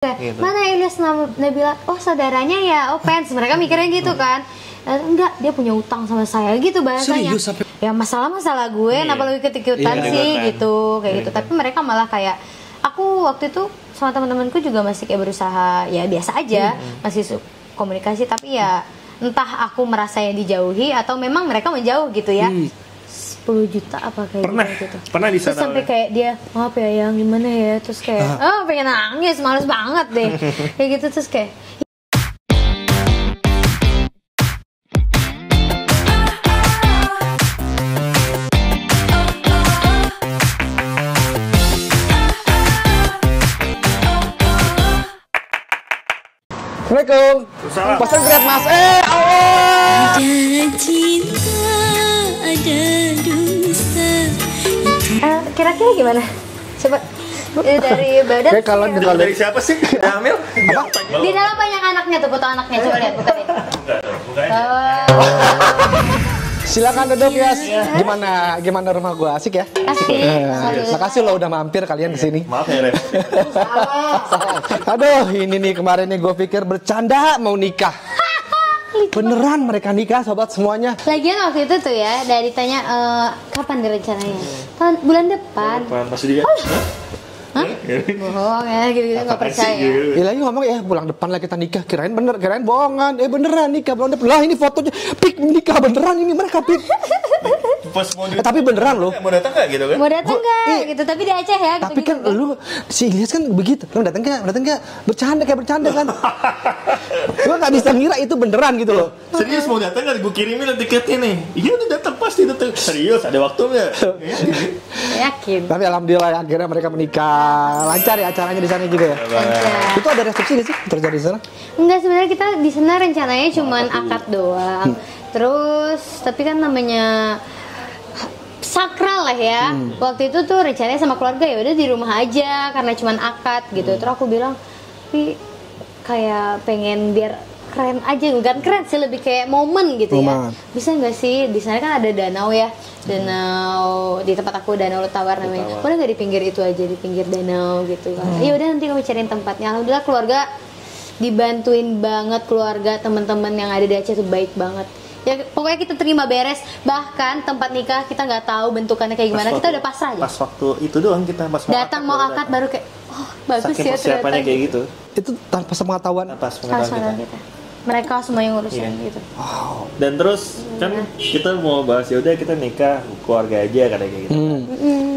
Gitu. Mana Ilyas Nabila? Oh saudaranya ya, oh fans. Mereka mikirnya gitu kan. Enggak, dia punya utang sama saya gitu bahasanya. Serius sampai Ya masalah-masalah gue, kenapa lu ikut-ikutan Iya, sih ikutan. gitu, kayak gitu. Tapi mereka malah kayak, aku waktu itu sama teman-temanku juga masih kayak berusaha ya biasa aja, masih komunikasi. Tapi ya entah aku merasa yang dijauhi atau memang mereka menjauh gitu ya. 10 juta apa kayak gitu. Pernah di Terus sana. sampai kayak dia, maaf ya yang gimana ya, terus kayak pengen nangis, males banget deh kayak gitu. Terus kayak Assalamualaikum. Pesan Grab Mas. Allah. Ada cinta, ada dusta. kira-kira gimana? Coba dari badan. Kayak kalau Itu dari siapa sih? Amil? Di dalam banyak anaknya tuh, foto anaknya, coba lihat, buka deh. Silakan duduk ya. Gimana rumah gua? Asik ya? Asik. Makasih lo udah mampir kalian kesini. Maaf ya, Ref. Aduh, ini nih kemarin nih gue pikir bercanda mau nikah. Beneran mereka nikah sobat semuanya. Lagian waktu itu tuh ya, dari ditanya kapan direncananya? Bulan depan. Masih dia. Bohong ya, gitu-gitu nggak percaya. Ya lagi ngomong ya bulan depan lah kita nikah. Kirain bohongan. Beneran nikah bulan depan. Lah ini fotonya pik nikah beneran ini mereka pik. Pas mau Tapi beneran loh. mau datang nggak gitu kan? Mau datang nggak? Gitu, tapi di Aceh ya. Tapi kan lu si Ilyas kan begitu. Lu datang nggak? Bercanda kan. Gua nggak bisa ngira itu beneran gitu loh. Serius mau datang nggak? Gue kirimin tiketnya nih. Iya udah datang pasti datang. Serius ada waktu nggak? Yakin. Tapi alhamdulillah akhirnya mereka menikah. Lancar ya acaranya di sana juga ya. Lancar. Itu ada resepsi nggak sih terjadi di sana? Enggak, sebenarnya kita di sana rencananya cuman akad doang. Terus tapi kan namanya sakral lah ya. Waktu itu tuh rencananya sama keluarga ya udah di rumah aja karena cuman akad gitu. Terus aku bilang, "Tapi kayak pengen biar keren aja, bukan keren sih, lebih kayak momen gitu ya. Bisa nggak sih di sana kan ada danau ya, danau di tempat aku, Danau Tawar namanya. Boleh nggak di pinggir itu aja, di pinggir danau gitu kan? Ya udah nanti kami cariin tempatnya. Alhamdulillah keluarga dibantuin banget, keluarga teman-teman yang ada di Aceh tuh baik banget. Ya pokoknya kita terima beres. Bahkan tempat nikah kita nggak tahu bentukannya kayak gimana, kita udah pasrah aja. Pas waktu itu doang kita Datang mau akad baru kayak, oh bagus saking ya persiapannya ternyata. kayak gitu. Itu tanpa sepengetahuan. Pas Harus pengetahuan kita. Mereka semua yang ngurusin Iya. gitu. Dan terus kan kita mau bahas ya udah kita nikah keluarga aja kayak gitu.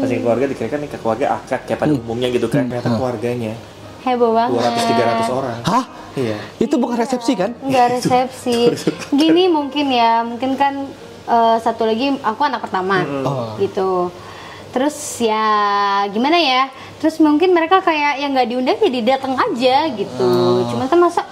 Masing keluarga dikirakan nikah keluarga akad kayak pada umumnya gitu kan. Ternyata keluarganya Heboh banget. 200-300 orang. Hah? Iya. Itu bukan resepsi kan? Enggak resepsi. Gini mungkin kan satu lagi aku anak pertama gitu. Terus ya gimana ya? Terus mungkin mereka kayak yang nggak diundang jadi datang aja gitu. Cuman kan masa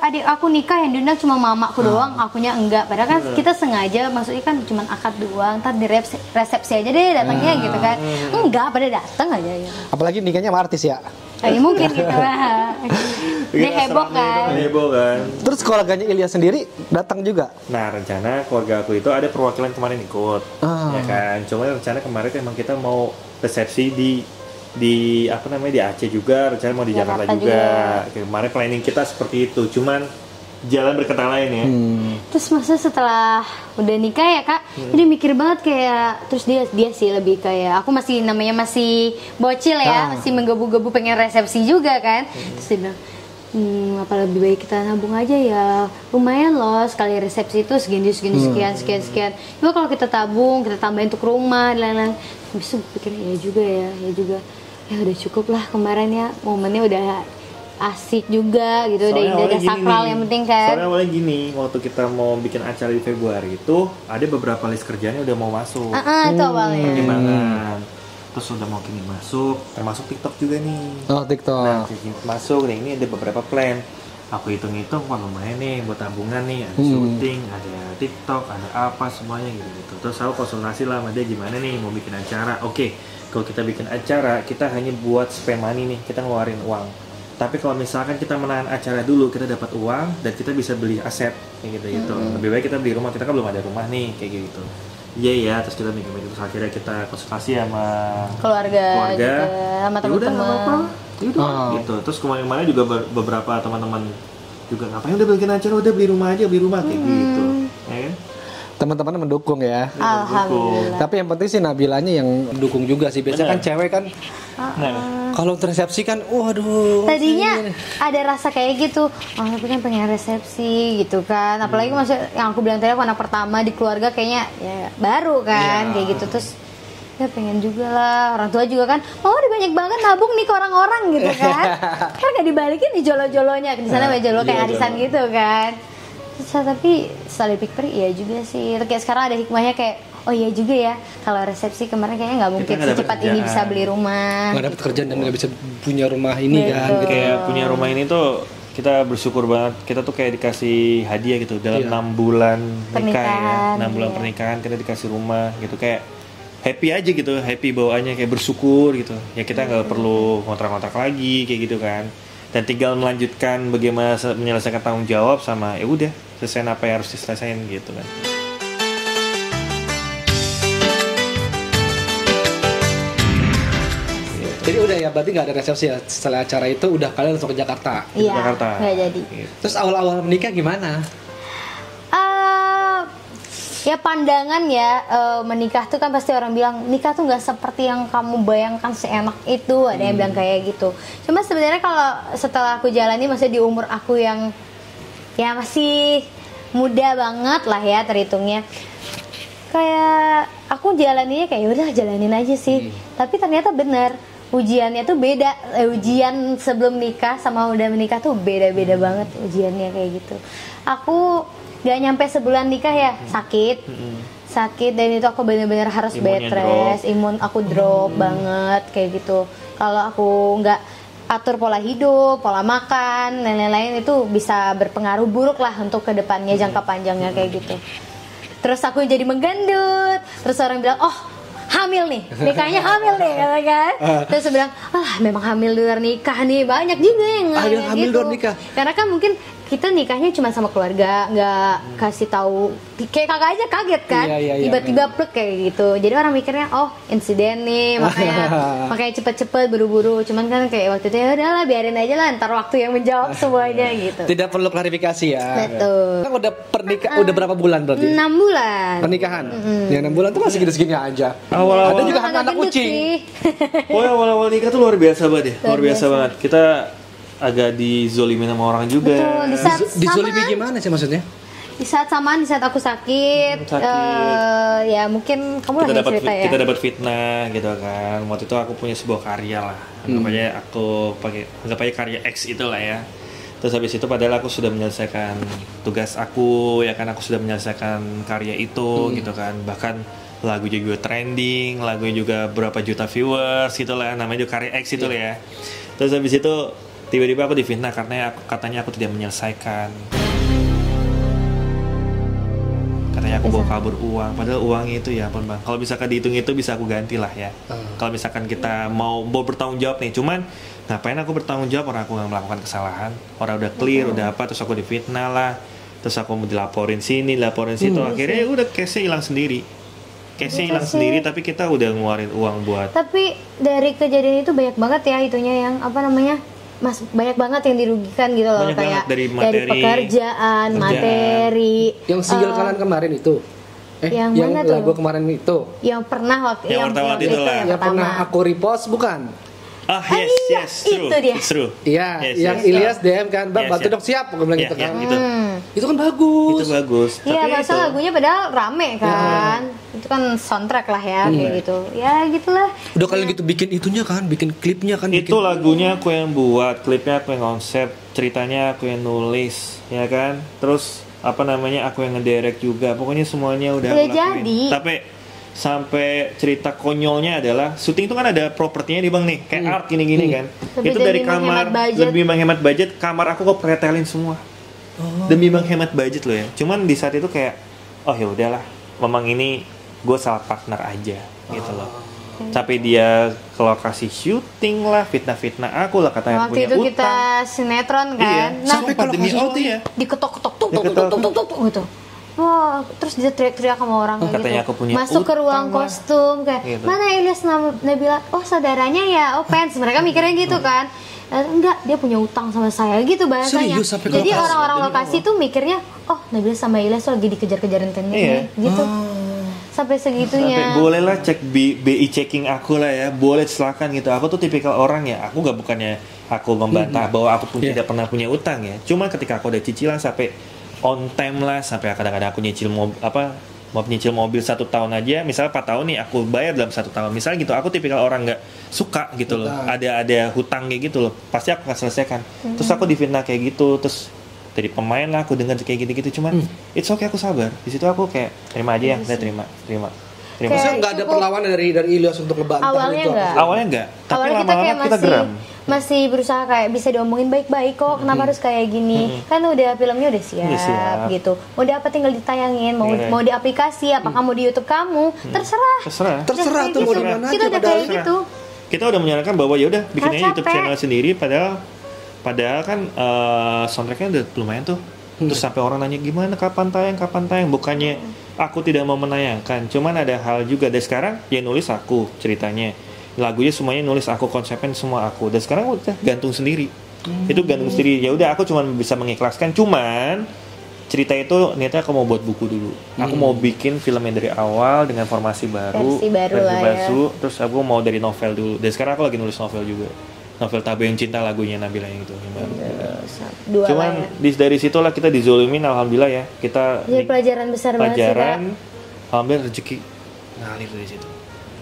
adik aku nikah yang diundang cuma mamaku doang, akunya enggak. Padahal kan kita sengaja, maksudnya kan cuma akad doang, ntar di resepsi aja deh datangnya gitu kan. Enggak, pada datang aja ya. Apalagi nikahnya sama artis ya. Kayak mungkin gitu lah. Dia heboh kan. Heboh kan. Terus keluarganya Ilyas sendiri datang juga. Nah rencana keluarga aku itu ada perwakilan kemarin ikut, ya kan. Cuma rencana kemarin emang kita mau resepsi di apa namanya di Aceh juga, rencana mau di Jakarta juga. Kemarin planning kita seperti itu, cuman jalan berkata lain ya. Terus masa setelah udah nikah ya kak, dia mikir banget kayak, terus dia sih lebih kayak, aku masih bocil ya, masih menggebu-gebu pengen resepsi juga kan. Terus dia bilang, apa lebih baik kita nabung aja ya, lumayan loh sekali resepsi itu segini sekian. Cuma kalau kita tabung, kita tambahin untuk rumah dan lain-lain. Habis itu pikir ya juga, ya udah cukup lah kemarin ya, momennya udah asik juga gitu, udah sakral yang penting kan. Soalnya awalnya gini, waktu kita mau bikin acara di Februari itu ada beberapa list kerjanya udah mau masuk. Itu awalnya. Pertimbangan. Terus udah mau kini masuk, termasuk TikTok juga nih. Oh TikTok. Nah, masuk nih, ini ada beberapa plan. Aku hitung-hitung, wah lumayan nih buat tabungan nih, ada syuting, ada TikTok, ada apa semuanya gitu. Terus aku konsultasi lah sama dia gimana nih mau bikin acara. Oke, kalau kita bikin acara, kita hanya buat spend money nih, kita ngeluarin uang. Tapi kalau misalkan kita menahan acara dulu, kita dapat uang dan kita bisa beli aset kayak gitu. Lebih baik kita beli rumah, kita kan belum ada rumah nih kayak gitu. Iya ya, terus kita mikir terus akhirnya kita konsultasi sama keluarga juga, sama Ya udah nggak apa-apa, teman-teman. Udah gitu. Terus kemarin-kemarin juga beberapa teman-teman juga ngapain udah bikin acara, udah beli rumah aja, kayak gitu. Ya kan? Teman-teman mendukung ya. Alhamdulillah. Tapi yang penting sih Nabilanya yang mendukung juga sih. Biasanya kan cewek kan kalau resepsi kan, waduh. Tadinya ada rasa kayak gitu, tapi kan pengen resepsi gitu kan. Apalagi maksud yang aku bilang tadi, aku anak pertama di keluarga kayaknya ya baru kan, kayak gitu. Terus ya pengen juga lah, orang tua juga kan, udah banyak banget nabung nih ke orang-orang gitu kan. Kan gak dibalikin nih jolo-jolonya, di sana jolo kayak arisan gitu kan. Terus, tapi setelah dipikir iya juga sih. Kayak sekarang ada hikmahnya kayak, oh iya juga ya, kalau resepsi kemarin kayaknya nggak mungkin secepat ini bisa beli rumah. Nggak dapat kerjaan dan nggak bisa punya rumah ini kan. Gitu. Kayak punya rumah ini tuh kita bersyukur banget. Kita tuh kayak dikasih hadiah gitu dalam 6 bulan nikah ya. 6 bulan pernikahan kita dikasih rumah gitu, kayak happy aja gitu, happy bawaannya, kayak bersyukur gitu. Ya kita nggak perlu kontrak-kontrak lagi kayak gitu kan. Dan tinggal melanjutkan bagaimana menyelesaikan tanggung jawab sama ya udah selesai apa yang harus diselesaikan gitu kan. Jadi udah ya, berarti nggak ada resepsi ya. Setelah acara itu udah kalian langsung ke Jakarta. Iya, Jakarta. nggak jadi. Terus awal-awal menikah gimana? Ya pandangan ya, menikah tuh kan pasti orang bilang nikah tuh nggak seperti yang kamu bayangkan seenak itu, ada yang bilang kayak gitu. Cuma sebenarnya kalau setelah aku jalani, maksudnya di umur aku yang ya masih muda banget lah ya terhitungnya, kayak aku jalaninya kayak udah jalanin aja sih. Tapi ternyata benar ujiannya tuh beda, ujian sebelum nikah sama udah menikah tuh beda-beda banget ujiannya kayak gitu. Aku gak nyampe sebulan nikah ya sakit dan itu aku benar-benar harus bed rest, imun aku drop banget kayak gitu. Kalau aku nggak atur pola hidup, pola makan dan lain-lain, itu bisa berpengaruh buruk lah untuk kedepannya, jangka panjangnya kayak gitu. Terus aku jadi menggendut, terus orang bilang hamil nih, nikahnya hamil nih, kata kan. Terus saya bilang, memang hamil di luar nikah nih, banyak juga yang hamil gitu. luar nikah. Karena kan mungkin kita nikahnya cuma sama keluarga, nggak kasih tahu, kayak kakak aja kaget kan, tiba-tiba plek kayak gitu. Jadi orang mikirnya insiden nih, makanya cepet-cepet buru-buru. Cuman kan kayak waktu itu ya udahlah biarin aja lah, ntar waktu yang menjawab semuanya gitu. Tidak perlu klarifikasi ya. Betul. Kan udah berapa bulan berarti? 6 bulan. Pernikahan. Ya 6 bulan tuh masih segini-segini aja. Awal-awal ada juga anak kucing. Awal-awal nikah tuh luar biasa banget ya, luar biasa banget. Kita agak dizolimin sama orang juga. Betul, dizolimi gimana sih maksudnya? Di saat aku sakit. Ya mungkin kamu lah yang cerita ya. Kita dapat fitnah gitu kan. Waktu itu aku punya sebuah karya lah. Anggap aja karya X itulah ya. Terus habis itu padahal aku sudah menyelesaikan tugas aku, ya kan, aku sudah menyelesaikan karya itu gitu kan. Bahkan lagunya juga trending, lagunya juga berapa juta viewers gitu lah, namanya juga karya X itu lah ya. Terus habis itu tiba-tiba aku difitnah karena katanya aku tidak menyelesaikan. Katanya aku bawa kabur uang, padahal uang itu ya ampun bang, kalau misalkan dihitung itu bisa aku ganti lah ya. Kalau misalkan kita mau bertanggung jawab nih, cuman ngapain aku bertanggung jawab orang aku nggak melakukan kesalahan, orang udah clear, udah apa, terus aku difitnah lah, terus aku mau dilaporin sini, dilaporin situ, akhirnya ya udah case-nya hilang sendiri. Case-nya hilang sendiri, tapi kita udah ngeluarin uang buat. Tapi dari kejadian itu banyak banget ya itunya yang apa namanya, banyak banget yang dirugikan gitu loh, kayak dari pekerjaan, materi. Yang single kalian kemarin itu, yang mana tuh? Lagu kemarin itu, yang pernah waktu yang itu lah, yang pernah aku repost bukan? Yes, true. Itu dia. It's true. Iya, yang Ilyas DM kan, Bang, bantu dok siap, aku bilang gitu kan. Itu kan bagus. Itu bagus. Iya, masa lagunya padahal rame kan. Itu kan soundtrack lah ya, kayak gitu. Ya gitulah. Udah kalian gitu bikin itunya kan, bikin klipnya kan. Itu lagunya aku yang buat, klipnya aku yang konsep, ceritanya aku yang nulis, ya kan. Terus apa namanya, aku yang ngedirect juga. Pokoknya semuanya udah aku lakuin. Jadi. Tapi sampai cerita konyolnya adalah syuting itu kan ada propertinya nih bang nih, kayak art gini-gini kan. Tapi itu dari kamar lebih menghemat budget, kamar aku kok pretelin semua. Demi menghemat budget loh ya. Cuman di saat itu kayak ya udahlah, memang ini gue salah partner aja gitu loh. Sampai dia ke lokasi syuting lah, fitnah aku lah, katanya waktu punya itu utang. kita sinetron kan. Iya, sampai ke lokasi syuting ya. Diketok-ketok tuh gitu. wah, terus dia teriak-teriak sama orang kayak Katanya gitu. aku punya Masuk ke ruang utang lah. kostum kayak Gitu. mana Ilyas Nabila? Oh saudaranya ya, oh fans. Mereka mikirnya gitu kan. Enggak, dia punya utang sama saya gitu bahasanya. Serius, sampai ke Jadi lokasi? orang-orang lokasi tuh mikirnya, oh Nabila sama Ilyas tuh lagi dikejar-kejarin teknik Iya. nih, gitu. Sampai segitunya. Sampai boleh lah cek BI checking aku lah ya, boleh silakan gitu. Aku tuh tipikal orang ya, aku nggak bukannya aku membantah bahwa aku pun tidak pernah punya utang ya. Cuma ketika aku udah cicilan sampai on time lah, sampai kadang-kadang aku nyicil mau nyicil mobil 1 tahun aja, misalnya 4 tahun nih aku bayar dalam 1 tahun, misalnya gitu. Aku tipikal orang nggak suka gitu loh, ada hutang kayak gitu loh, pasti aku akan selesaikan. Terus aku difitnah kayak gitu, terus dari pemain lah aku dengar kayak gitu-gitu, cuman it's okay, aku sabar. Di situ aku kayak terima aja ya, udah terima. Kayak Maksudnya nggak ada cukup- perlawanan dari Ilyas untuk ngebantah Awalnya itu apa? nggak. Awalnya enggak, tapi Awalnya kita lama-lama kayak kita geram. masih berusaha kayak bisa diomongin baik-baik kok, kenapa harus kayak gini? Kan udah filmnya udah siap, Udah siap. gitu. Mau di apa tinggal ditayangin, Iya. mau di aplikasi, apakah mau di YouTube kamu, terserah. Terserah. Terserah Udah tuh kayak mau gitu. di mana Kita aja udah padahal. kayak gitu. Kita udah menyarankan bahwa ya udah bikin aja Capek. YouTube channel sendiri, padahal kan soundtracknya udah lumayan tuh. Terus sampai orang nanya gimana kapan tayang, bukannya aku tidak mau menayangkan, cuman ada hal juga. Dan sekarang ya nulis aku ceritanya, lagunya semuanya nulis aku, konsepnya semua aku. Dan sekarang udah gantung sendiri, itu gantung sendiri. Ya udah aku cuman bisa mengikhlaskan, cuman cerita itu niatnya aku mau buat buku dulu. Aku mau bikin filmnya dari awal dengan formasi baru, Versi baru lah ya. terus aku mau dari novel dulu. Dan sekarang aku lagi nulis novel juga, novel Tabu yang Cinta, lagunya Nabila yang itu. Dua Cuman lah ya. dari situlah kita dizolimin, alhamdulillah ya. Kita Jadi pelajaran besar banget sih, Kak. pelajaran, alhamdulillah rezeki ngalir dari situ.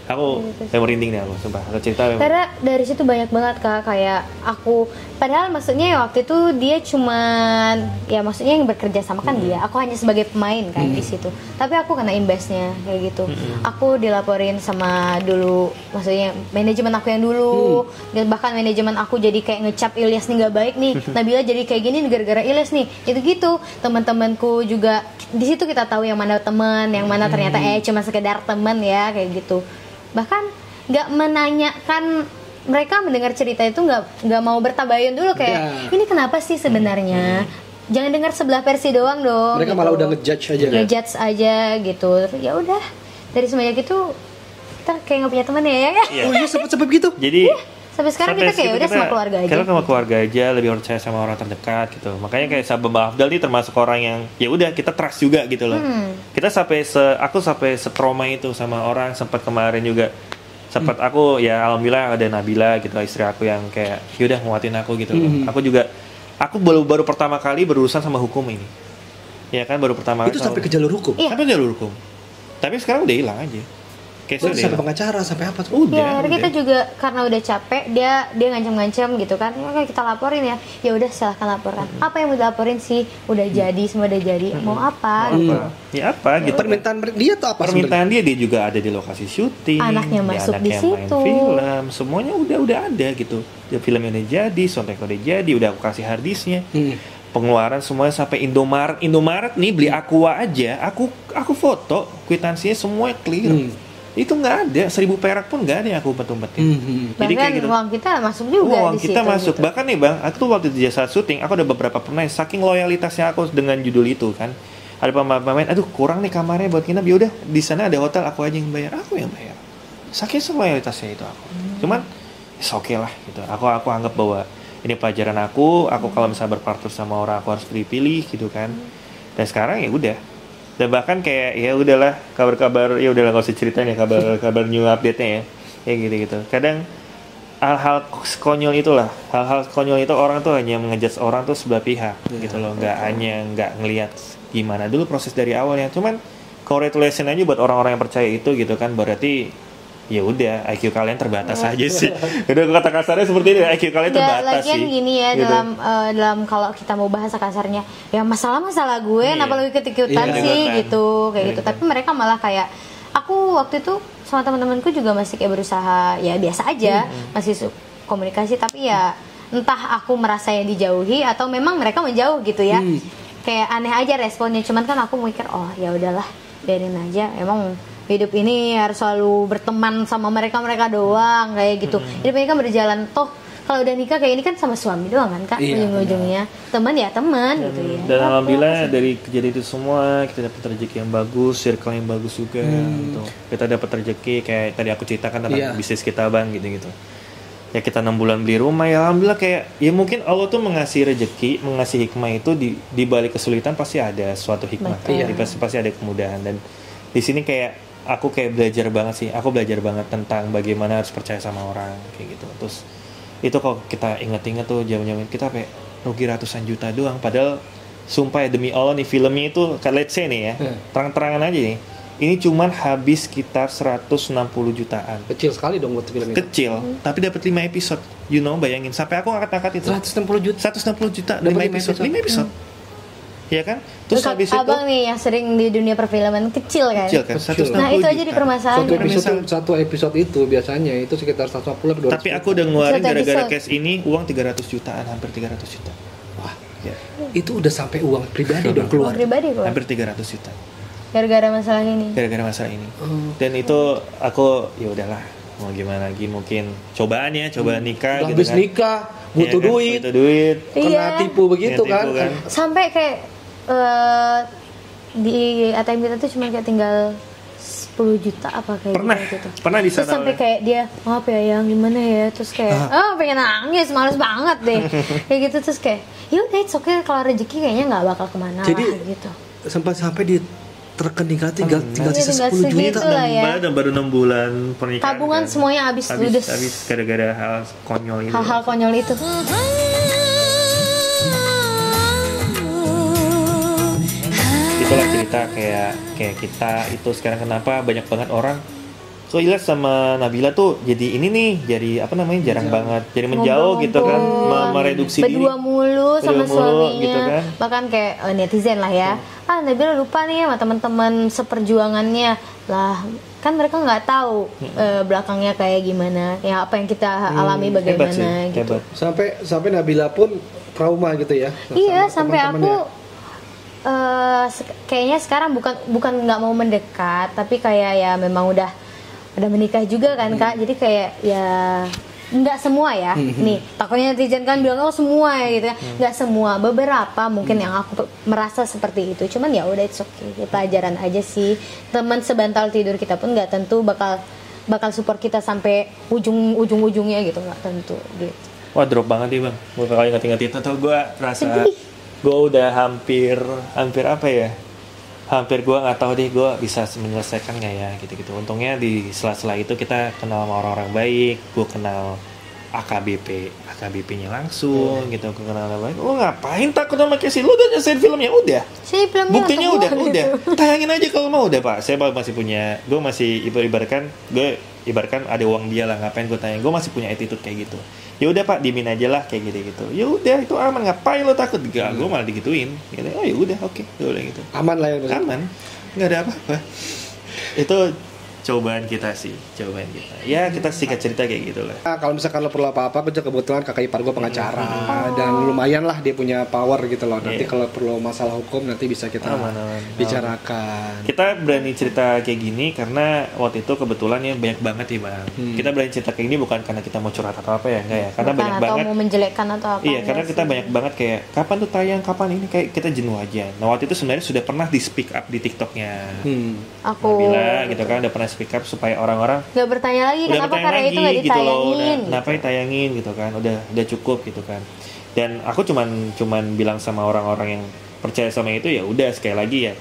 Aku merinding deh aku, sumpah. Aku cerita memang. Karena dari situ banyak banget Kak, kayak aku, padahal maksudnya ya waktu itu dia cuman, ya maksudnya yang bekerja sama kan dia, aku hanya sebagai pemain kan di situ. Tapi aku kena imbasnya kayak gitu. Aku dilaporin sama dulu, maksudnya manajemen aku yang dulu, dan bahkan manajemen aku jadi kayak ngecap Ilyas nih nggak baik nih, Nabila jadi kayak gini gara-gara Ilyas nih, itu-gitu. Teman-temanku juga di situ kita tahu yang mana teman, yang mana ternyata cuma sekedar teman ya kayak gitu. Bahkan nggak menanyakan, mereka mendengar cerita itu nggak mau bertabayun dulu kayak ini kenapa sih sebenarnya, jangan dengar sebelah versi doang dong. Mereka gitu. malah udah ngejudge aja. Ngejudge aja gitu. Ya udah, dari semenjak itu kita kayak nggak punya teman ya. Iya. Oh iya, sempet gitu. Jadi Sampai sekarang kita kayak udah sama keluarga aja. Kita sama keluarga aja, lebih percaya sama orang terdekat gitu. Makanya kayak Sabah Afdal nih termasuk orang yang ya udah kita trust juga gitu loh. Kita aku sampai setrauma itu sama orang. Sempat kemarin juga aku ya alhamdulillah ada Nabila gitu, istri aku yang kayak yaudah nguatin aku gitu loh. Aku baru pertama kali berurusan sama hukum ini. Ya kan baru pertama kali. Itu sampai ke jalur hukum. Iya. Sampai jalur hukum. Tapi sekarang udah hilang aja. Case-nya udah Sampai hilang. pengacara, sampai apa tuh? Ya, kita juga karena udah capek, dia ngancam-ngancam gitu kan. Ya, kita laporin ya. Ya udah silahkan laporan. Apa yang mau dilaporin sih? Udah jadi, semua udah jadi. Mau apa? Gitu. Ya apa gitu. Permintaan dia tuh apa Permintaan dia juga ada di lokasi syuting, Anaknya masuk di main situ. film, semuanya udah ada gitu. Ya, filmnya udah jadi, soundtrack udah jadi, udah aku kasih harddisknya, pengeluaran semuanya sampai Indomaret nih beli Aqua aja, aku foto, kwitansinya semua clear. Itu nggak ada, 1.000 perak pun nggak ada yang aku umpet-umpetin. Jadi Bahkan kayak gitu. uang kita masuk juga Uang di situ. kita masuk. Gitu. Bahkan nih bang, aku tuh waktu di jasa syuting, aku ada beberapa pemain, saking loyalitasnya aku dengan judul itu kan. Ada pemain, aduh kurang nih kamarnya buat nginep, ya udah di sana ada hotel, aku aja yang bayar, aku yang bayar. Saking loyalitasnya itu aku. Cuman, oke lah gitu. Aku anggap bahwa ini pelajaran aku kalau misalnya berpartner sama orang aku harus pilih gitu kan. Dan sekarang ya udah. Dan bahkan kayak ya udahlah kabar-kabar ya udahlah nggak usah ceritain ya kabar new update-nya ya. Ya gitu-gitu. Kadang hal-hal konyol itulah, hal-hal konyol itu orang tuh hanya mengejudge orang tuh sebelah pihak gitu loh, nggak ngelihat gimana dulu proses dari awalnya. Cuman congratulations aja buat orang-orang yang percaya itu gitu kan, berarti ya udah IQ kalian terbatas aja sih. Udah kata kasarnya seperti ini, IQ kalian terbatas lagian sih. gini ya gitu. dalam kalau kita mau bahasa kasarnya ya masalah gue Iya. kenapa lu ikut-ikutan Iya, sih ikutan. gitu kayak gitu. Tapi mereka malah kayak aku waktu itu sama teman-temanku juga masih kayak berusaha ya biasa aja, masih komunikasi, tapi ya entah aku merasa yang dijauhi atau memang mereka menjauh gitu ya. Kayak aneh aja responnya. Cuman kan aku mikir oh ya udahlah biarin aja, emang hidup ini harus selalu berteman sama mereka doang kayak gitu. Hidup ini kan berjalan, toh Kalau udah nikah kayak ini kan sama suami doang kan Kak, Iya, ujung-ujungnya. Teman ya teman gitu ya. Dan alhamdulillah dari kejadian itu semua kita dapat rezeki yang bagus, circle yang bagus juga gitu. Kita dapat rezeki kayak tadi aku ceritakan tentang Iya. bisnis kita Bang gitu-gitu. Ya kita 6 bulan beli rumah ya alhamdulillah kayak ya mungkin Allah tuh mengasih rezeki, mengasih hikmah itu di balik kesulitan pasti ada suatu hikmah. Betul. Jadi pasti ada kemudahan dan di sini kayak aku kayak belajar banget sih. Aku belajar banget tentang bagaimana harus percaya sama orang kayak gitu. Terus itu kalau kita ingat-ingat tuh zaman-zaman kita kayak rugi ratusan juta doang padahal sumpah ya demi Allah nih filmnya itu let's say nih ya terang-terangan aja nih ini cuman habis sekitar 160 jutaan Kecil sekali dong buat film itu. kecil tapi dapat 5 episode bayangin sampai aku angkat-angkat itu 160 juta. 160 juta Dapat 5 lima episode episode. 5 episode ya kan terus habis itu Abang nih yang sering di dunia perfilman kecil kan. kecil kan Kecil. 160 Nah itu aja juta. di permasalahan. Satu episode itu biasanya itu sekitar 150 atau 200. Tapi aku udah ngeluarin Satu gara-gara episode. case ini uang 300 jutaan hampir 300 juta Wah, ya itu udah sampai uang pribadi dong keluar. Uang pribadi kok. hampir 300 juta Gara-gara masalah ini. gara-gara masalah ini. Dan itu aku ya udahlah mau gimana lagi mungkin cobaan nikah Udah gitu habis kan. nikah, butuh Ya kan, duit, butuh duit. kena Iya. tipu begitu Kena tipu kan. Sampai kayak di ATM kita tuh cuma kayak tinggal 10 juta apa kayak Pernah gitu. pernah di Terus sana. sampai kayak dia maaf ya yang gimana ya terus kayak pengen nangis males banget deh kayak gitu terus kayak ya udah it's okay kalau rezeki kayaknya nggak bakal kemana Jadi, lah gitu. Sampai di rekening kita tinggal Iya, sisa tinggal 10 juta. segitu lah ya. Baru 6 bulan pernikahan. Tabungan kan. semuanya habis ludes. Habis gara-gara hal konyol itu. Hal-hal konyol itu. Itulah cerita kayak kita itu sekarang kenapa banyak banget orang kok Ilyas sama Nabila tuh jadi ini nih jadi apa namanya jarang banget jadi menjauh gitu kan mereduksi diri berdua mulu sama Berdua mulu, suaminya gitu kan. bahkan kayak netizen lah ya Nabila lupa nih sama teman-teman seperjuangannya lah kan mereka nggak tahu belakangnya kayak gimana ya apa yang kita alami hebat sih, bagaimana gitu hebat. Sampai Nabila pun trauma gitu ya. iya sama sampai aku teman-temannya. kayaknya sekarang bukan nggak mau mendekat tapi kayak ya memang udah menikah juga kan Kak jadi kayak ya nggak semua ya nih takutnya netizen kan bilang oh semua ya gitu ya nggak semua beberapa mungkin yang aku merasa seperti itu cuman ya udah it's okay pelajaran aja sih teman sebantal tidur kita pun nggak tentu bakal support kita sampai ujungnya gitu nggak tentu gitu. Wah drop banget nih bang gue kalau ingat-ingat itu tuh gue rasa gue udah hampir apa ya hampir gue nggak tahu deh gue bisa menyelesaikan nggak ya gitu-gitu untungnya di sela-sela itu kita kenal sama orang-orang baik gue kenal AKBP-nya langsung gitu gue kenal orang baik lo ngapain takut sama Casey lu udah nyelesain filmnya udah Sini filmnya buktinya untuk udah gua, udah gitu. tayangin aja kalau mau udah pak saya masih punya gue masih ibaratkan ada uang dia lah ngapain gue tayang gue masih punya attitude kayak gitu ya udah pak dimin aja lah kayak gitu ya udah itu aman ngapain lo takut gak gue malah digituin gitu. Oh ya udah oke udah gitu Aman lah ya. aman nggak ada apa-apa itu cobaan kita ya kita singkat cerita kayak gitu lah. Nah, kalau misalkan lo perlu apa-apa, gue juga kebetulan kakak ipar gue pengacara dan lumayan lah dia punya power gitu loh. Nanti kalau perlu masalah hukum nanti bisa kita Aman. bicarakan. Kita berani cerita kayak gini karena waktu itu kebetulan ya banyak banget ya bang. Kita berani cerita kayak gini bukan karena kita mau curhat atau apa ya enggak ya. Karena Bukan, banyak atau banget. mau menjelekkan atau apa Iya, karena enggak kita sih. banyak banget kayak kapan tuh tayang, kapan ini kayak kita jenuh aja. Nah waktu itu sebenarnya sudah pernah di speak up di TikToknya. aku Nabila gitu kan udah pernah speak up supaya orang-orang nggak bertanya lagi udah kenapa bertanya karya itu nggak lagi gitu loh, ditayangin kenapa ditayangin gitu kan, udah cukup gitu kan. Dan aku cuman bilang sama orang-orang yang percaya sama itu ya udah sekali lagi ya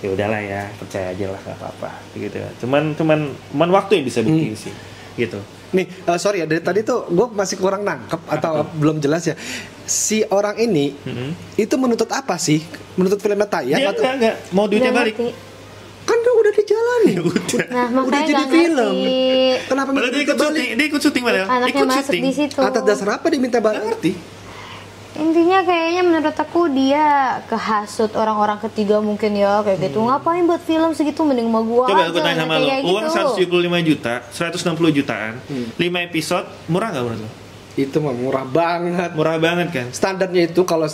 udahlah ya percaya aja lah nggak apa-apa gitu. Cuman waktu yang bisa buktiin sih gitu. Nih, sorry ya dari tadi tuh gue masih kurang nangkep atau belum jelas ya. Si orang ini itu menuntut apa sih? Menuntut filmnya tayang Dia atau enggak mau duitnya Nggak balik. kan ngerti. udah dijalani. Nah Udah makanya jadi nggak film. ngerti Kenapa Padahal minta dia ikut balik? syuting, dia ikut syuting padahal. anaknya Ikut masuk syuting. di situ Atas dasar apa diminta Nggak balik? ngerti. intinya kayaknya menurut aku dia kehasut orang-orang ketiga mungkin ya kayak gitu ngapain buat film segitu mending sama gua Coba aja, aku tanya sama lo, kayak uang gitu. 175 juta, 160 jutaan, 5 episode, murah nggak menurut lo? Itu mah murah banget. Murah banget kan. Standarnya itu kalau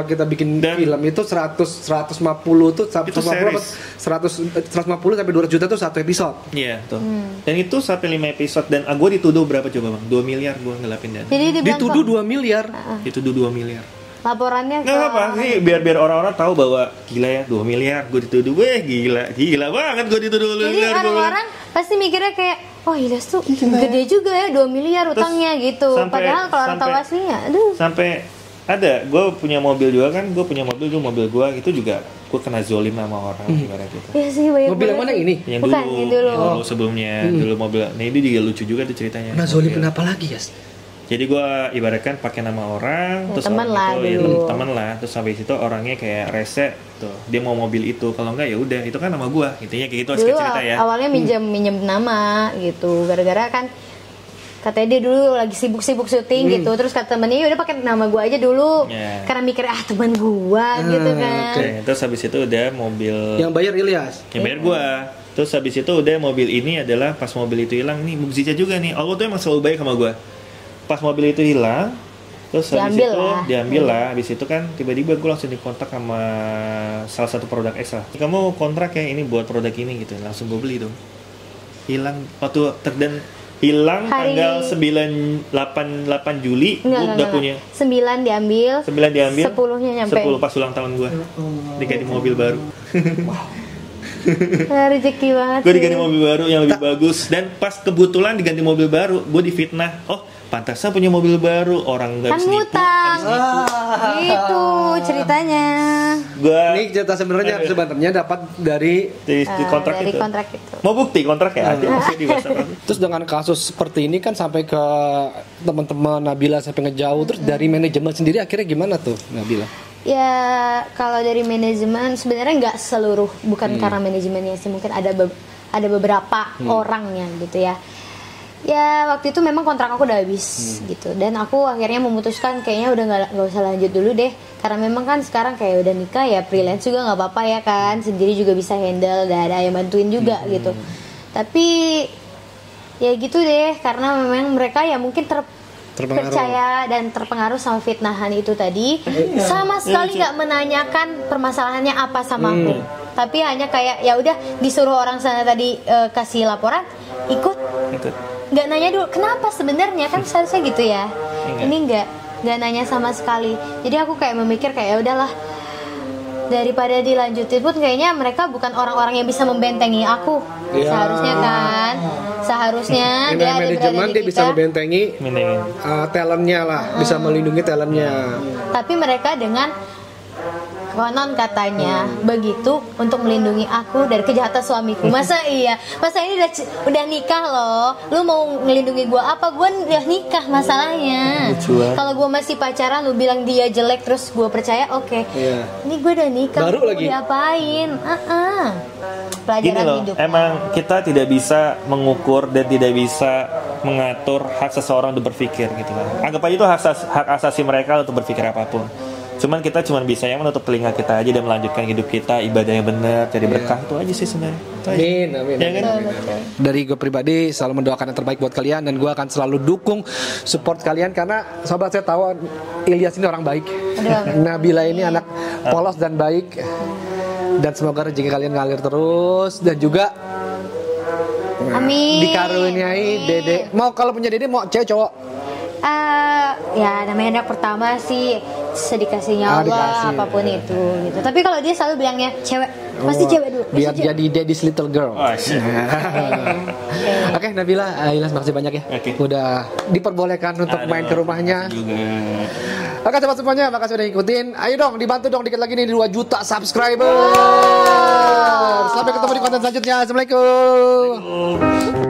kita bikin Dan- film itu 150 tuh 150 sampai 200 juta tuh satu episode. Iya, tuh. Dan itu sampai 5 episode dan gue dituduh berapa coba Bang? 2 miliar gue ngelapin dana. Jadi dibilang Dituduh 2 miliar. Dituduh 2 miliar. laporannya Nggak apa sih, biar orang-orang tahu bahwa gila ya 2 miliar gue dituduh, gila banget gue dituduh 2 Jadi miliar. orang-orang pasti mikirnya kayak, oh Ilyas tuh gede juga ya 2 miliar utangnya gitu. Padahal kalau orang tahu aslinya, aduh. Sampai ada, gue punya mobil juga kan, gue punya mobil dulu, mobil gue itu juga gue kena zolim sama orang ibarat gitu. Iya sih banyak Mobil yang banget mana sih. ini? Yang Bukan, dulu, yang dulu. yang dulu sebelumnya, dulu mobil. Nah ini juga lucu juga tuh ceritanya. Nah, zolim Mobil. kenapa lagi, Yas? Jadi gue ibaratkan pakai nama orang, Ya, terus teman orang lah itu, ya, dulu. teman lah, terus sampai situ orangnya kayak rese, tuh dia mau mobil itu, kalau enggak ya udah itu kan nama gue, intinya kayak gitu Dulu cerita ya. awalnya minjem nama gitu. Gara-gara kan katanya dia dulu lagi sibuk-sibuk syuting gitu. Terus kata temennya, udah pakai nama gua aja dulu. Ya. Karena mikir teman gua gitu kan. Oke, terus habis itu udah mobil Yang bayar Ilyas. yang bayar gua. Terus habis itu udah mobil ini adalah pas mobil itu hilang nih mukjizat juga nih. Allah tuh emang selalu baik sama gua. Pas mobil itu hilang, terus habis Diambil itu lah. diambil lah. Habis itu kan tiba-tiba gua langsung dikontak sama salah satu produk X lah. Kamu kontrak ya ini buat produk ini gitu. Langsung gua beli dong. Hilang waktu hilang Hari- tanggal 8 Juli gua udah punya 9 diambil. 9 diambil, 10-nya nyampe. 10 pas ulang tahun gua. Diganti mobil baru. Rezeki banget Gue sih. diganti mobil baru yang lebih bagus dan pas kebetulan diganti mobil baru gue difitnah, oh pantasnya punya mobil baru, orang nggak Kan habis nipu, ngutang. habis nipu. Gitu ceritanya. Gue Ini cerita sebenarnya dapat dari di kontrak Dari itu kontrak itu. mau bukti kontraknya ada masih di WhatsApp aku. terus dengan kasus seperti ini kan sampai ke teman-teman Nabila sampai ngejauh terus dari manajemen sendiri akhirnya gimana tuh Nabila? Ya kalau dari manajemen sebenarnya nggak seluruh, bukan karena manajemennya sih, mungkin ada beberapa orangnya gitu ya. Ya waktu itu memang kontrak aku udah habis gitu, dan aku akhirnya memutuskan kayaknya udah nggak usah lanjut dulu deh, karena memang kan sekarang kayak udah nikah ya freelance juga nggak apa-apa ya kan, sendiri juga bisa handle, dan ada yang bantuin juga gitu. Tapi ya gitu deh, karena memang mereka ya mungkin percaya dan terpengaruh sama fitnahan itu tadi, sama sekali nggak menanyakan permasalahannya apa sama aku, tapi hanya kayak ya udah disuruh orang sana tadi kasih laporan, ikut, nggak nanya dulu kenapa sebenarnya, kan seharusnya gitu ya. Ini nggak nanya sama sekali, jadi aku kayak memikir kayak ya udahlah, daripada dilanjutin pun kayaknya mereka bukan orang-orang yang bisa membentengi aku. Ya. Seharusnya dia ada berada manajemen di dia bisa kita. membentengi talentnya lah, bisa melindungi talentnya. Tapi mereka dengan konon katanya begitu untuk melindungi aku dari kejahatan suamiku. Masa iya? Masa ini udah nikah loh. Lu mau ngelindungi gua apa? Gua udah nikah masalahnya. Kalau gua masih pacaran lu bilang dia jelek terus gua percaya, oke. Iya. Ini gua udah nikah. Baru gua lagi. Diapain? Pelajaran Gini loh, hidup. emang kita tidak bisa mengukur dan tidak bisa mengatur hak seseorang untuk berpikir gitu kan. Anggap aja itu hak asasi mereka untuk berpikir apapun. Cuman kita cuma bisa yang menutup telinga kita aja dan melanjutkan hidup kita, ibadah yang benar, cari berkah, itu aja sih sebenarnya. Itu aja. Amin. Ya kan? Dari gue pribadi selalu mendoakan yang terbaik buat kalian, dan gue akan selalu dukung support kalian karena sobat saya tahu Ilyas ini orang baik. Nabila ini anak polos dan baik. Dan semoga rezeki kalian ngalir terus, dan juga Amin. dikaruniai dede. Mau kalau punya dede mau cewek cowok? Ya namanya anak pertama sih sedikasihnya Allah, dikasih. apapun itu gitu. Tapi kalau dia selalu bilangnya cewek, pasti cewek dulu. pasti Biar cewek. jadi daddy's little girl. Oh, shit. Oke, Nabila, Ilyas makasih banyak ya. Oke. Udah diperbolehkan untuk main ke rumahnya. Juga. Oke sobat semuanya, makasih udah ngikutin. Ayo dong, dibantu dong dikit lagi nih 2 juta subscriber. Sampai ketemu di konten selanjutnya. Assalamualaikum.